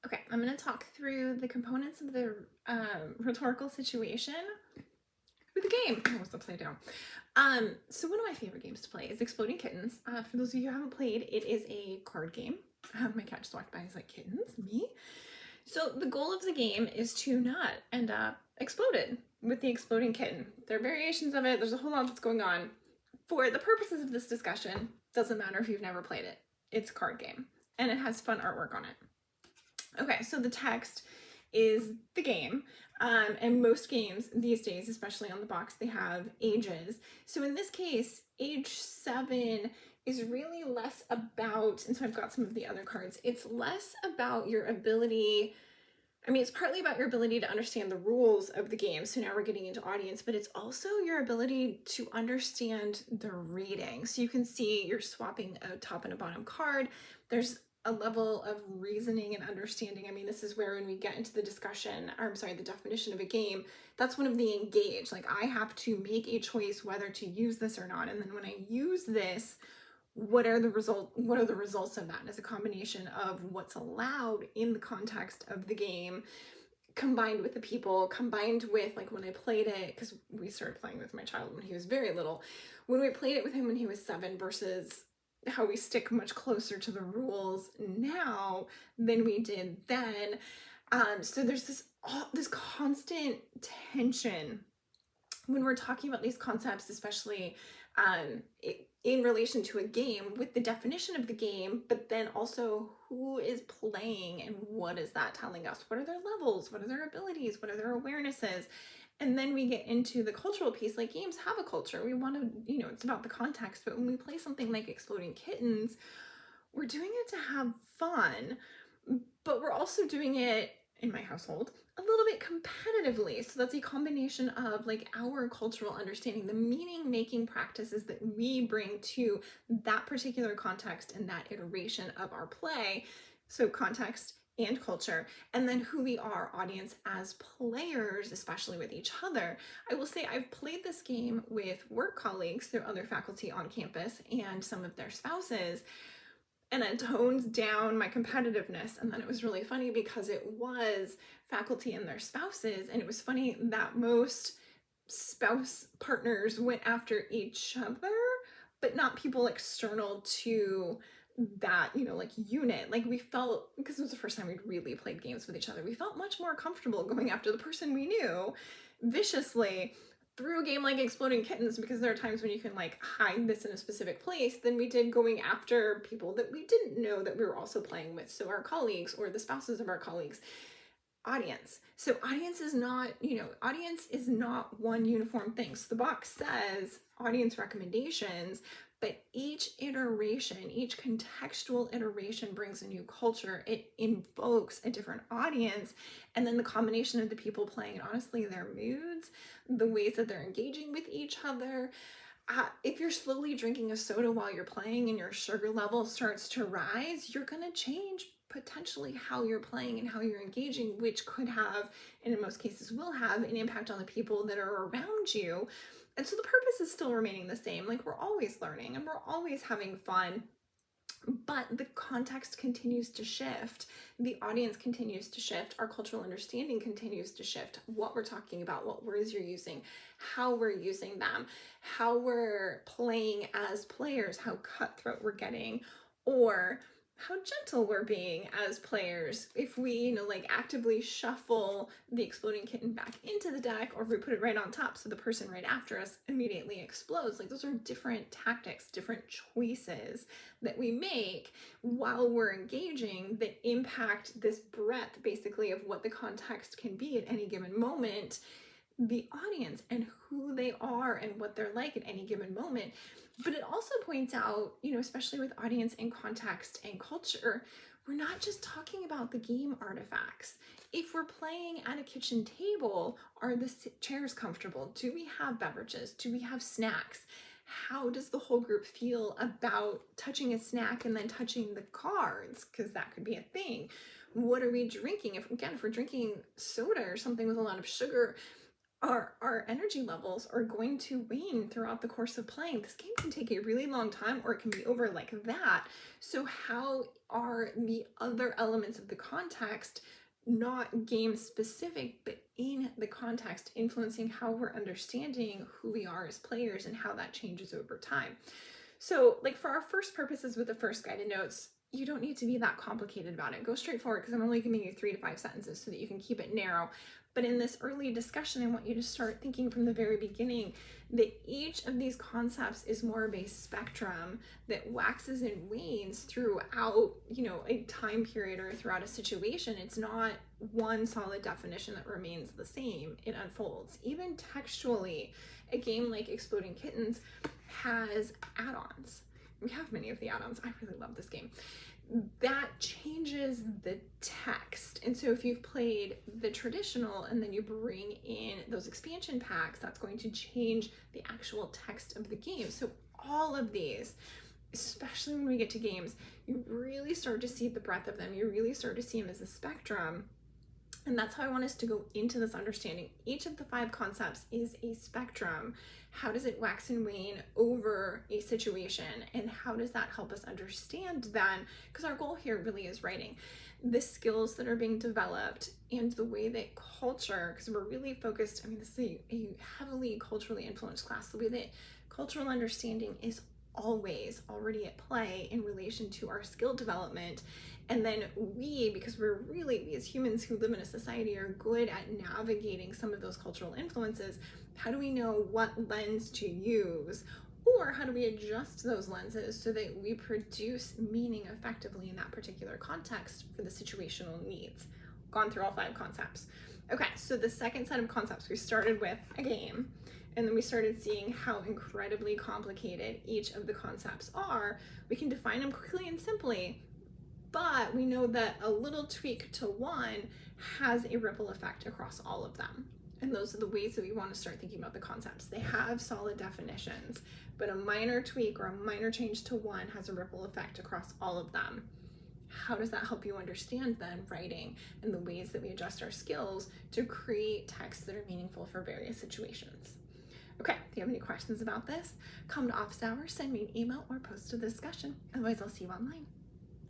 Okay, I'm going to talk through the components of the rhetorical situation with the game. Oh, it's upside down. So one of my favorite games to play is Exploding Kittens. For those of you who haven't played, it is a card game. My cat just walked by and he's like, kittens? Me? So the goal of the game is to not end up exploded with the exploding kitten. There are variations of it. There's a whole lot that's going on. For the purposes of this discussion, doesn't matter if you've never played it. It's a card game and it has fun artwork on it. Okay, so the text is the game. And most games these days, especially on the box, they have ages. So in this case, age 7 is really less about, and so I've got some of the other cards, it's less about your ability. I mean, it's partly about your ability to understand the rules of the game. So now we're getting into audience, but it's also your ability to understand the reading. So you can see you're swapping a top and a bottom card. There's a level of reasoning and understanding. I mean, this is where when we get into the discussion, or I'm sorry, the definition of a game, that's one of the engage. Like I have to make a choice whether to use this or not. And then when I use this, what are the results of that? As a combination of what's allowed in the context of the game, combined with the people, combined with like when I played it, because we started playing with my child when he was very little, when we played it with him when he was 7 versus how we stick much closer to the rules now than we did then. So there's this constant tension when we're talking about these concepts, especially in relation to a game, with the definition of the game, but then also who is playing and what is that telling us? What are their levels? What are their abilities? What are their awarenesses? And then we get into the cultural piece. Like games have a culture. We want to, it's about the context. But when we play something like Exploding Kittens, we're doing it to have fun, but we're also doing it, in my household, a little bit competitively. So that's a combination of like our cultural understanding, the meaning making practices that we bring to that particular context and that iteration of our play. So context and culture, and then who we are, audience, as players, especially with each other. I will say I've played this game with work colleagues through other faculty on campus and some of their spouses, and it toned down my competitiveness. And then it was really funny because it was faculty and their spouses, and it was funny that most spouse partners went after each other, but not people external to that, like unit. Like we felt, because it was the first time we'd really played games with each other, we felt much more comfortable going after the person we knew viciously through a game like Exploding Kittens, because there are times when you can like hide this in a specific place, than we did going after people that we didn't know that we were also playing with. So our colleagues or the spouses of our colleagues. Audience. So audience is not one uniform thing. So the box says audience recommendations, but each iteration, each contextual iteration brings a new culture. It invokes a different audience. And then the combination of the people playing, and honestly, their moods, the ways that they're engaging with each other. If you're slowly drinking a soda while you're playing and your sugar level starts to rise, you're going to change potentially how you're playing and how you're engaging, which could have, and in most cases will have, an impact on the people that are around you. And so the purpose is still remaining the same. Like we're always learning and we're always having fun, but the context continues to shift. The audience continues to shift. Our cultural understanding continues to shift. What we're talking about, what words you're using, how we're using them, how we're playing as players, how cutthroat we're getting, or how gentle we're being as players. If we, like actively shuffle the Exploding Kitten back into the deck, or if we put it right on top so the person right after us immediately explodes. Like those are different tactics, different choices that we make while we're engaging that impact this breadth, basically, of what the context can be at any given moment, the audience and who they are and what they're like at any given moment. But it also points out, especially with audience and context and culture, we're not just talking about the game artifacts. If we're playing at a kitchen table, are the chairs comfortable? Do we have beverages? Do we have snacks? How does the whole group feel about touching a snack and then touching the cards? Because that could be a thing. What are we drinking? If we're drinking soda or something with a lot of sugar, our energy levels are going to wane throughout the course of playing. This game can take a really long time, or it can be over like that. So how are the other elements of the context, not game specific, but in the context, influencing how we're understanding who we are as players and how that changes over time? So like for our first purposes with the first guided notes, you don't need to be that complicated about it. Go straight forward, because I'm only giving you 3 to 5 sentences so that you can keep it narrow. But in this early discussion, I want you to start thinking from the very beginning that each of these concepts is more of a spectrum that waxes and wanes throughout, a time period or throughout a situation. It's not one solid definition that remains the same. It unfolds. Even textually, a game like Exploding Kittens has add-ons. We have many of the add-ons. I really love this game. That changes the text. And so if you've played the traditional and then you bring in those expansion packs, that's going to change the actual text of the game. So all of these, especially when we get to games, you really start to see the breadth of them. You really start to see them as a spectrum. And that's how I want us to go into this understanding. Each of the 5 concepts is a spectrum. How does it wax and wane over a situation? And how does that help us understand then? Because our goal here really is writing the skills that are being developed and the way that culture, because we're really focused, this is a heavily culturally influenced class, the way that cultural understanding is always already at play in relation to our skill development. And then because we as humans who live in a society are good at navigating some of those cultural influences, how do we know what lens to use? Or how do we adjust those lenses so that we produce meaning effectively in that particular context for the situational needs? Gone through all 5 concepts. Okay, so the second set of concepts, we started with a game, and then we started seeing how incredibly complicated each of the concepts are. We can define them quickly and simply, but we know that a little tweak to one has a ripple effect across all of them. And those are the ways that we want to start thinking about the concepts. They have solid definitions, but a minor tweak or a minor change to one has a ripple effect across all of them. How does that help you understand then writing and the ways that we adjust our skills to create texts that are meaningful for various situations? Okay, if you have any questions about this, come to office hours, send me an email, or post a discussion. Otherwise, I'll see you online.